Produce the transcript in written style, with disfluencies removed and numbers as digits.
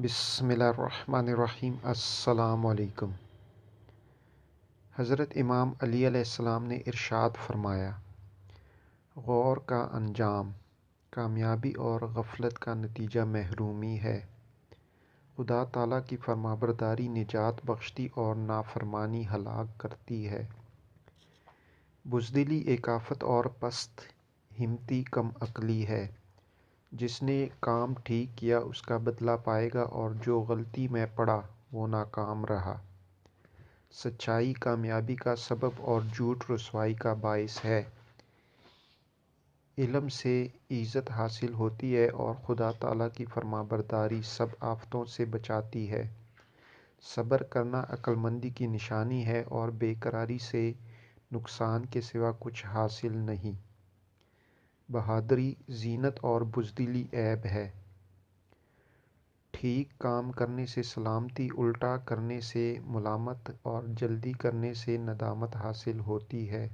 بسم اللہ الرحمن الرحیم۔ السلام علیکم۔ حضرت امام علی علیہ السلام نے ارشاد فرمایا، غور کا انجام کامیابی اور غفلت کا نتیجہ محرومی ہے۔ خدا تعالیٰ کی فرمانبرداری نجات بخشتی اور نافرمانی ہلاک کرتی ہے۔ بزدلی ایک آفت اور پست ہمتی کم عقلی ہے۔ جس نے کام ٹھیک کیا اس کا بدلہ پائے گا، اور جو غلطی میں پڑا وہ ناکام رہا۔ سچائی کامیابی کا سبب اور جھوٹ رسوائی کا باعث ہے۔ علم سے عزت حاصل ہوتی ہے اور خدا تعالیٰ کی فرمانبرداری سب آفتوں سے بچاتی ہے۔ صبر کرنا عقلمندی کی نشانی ہے اور بے قراری سے نقصان کے سوا کچھ حاصل نہیں۔ بہادری زینت اور بزدلی عیب ہے۔ ٹھیک کام کرنے سے سلامتی، الٹا کرنے سے ملامت اور جلدی کرنے سے ندامت حاصل ہوتی ہے۔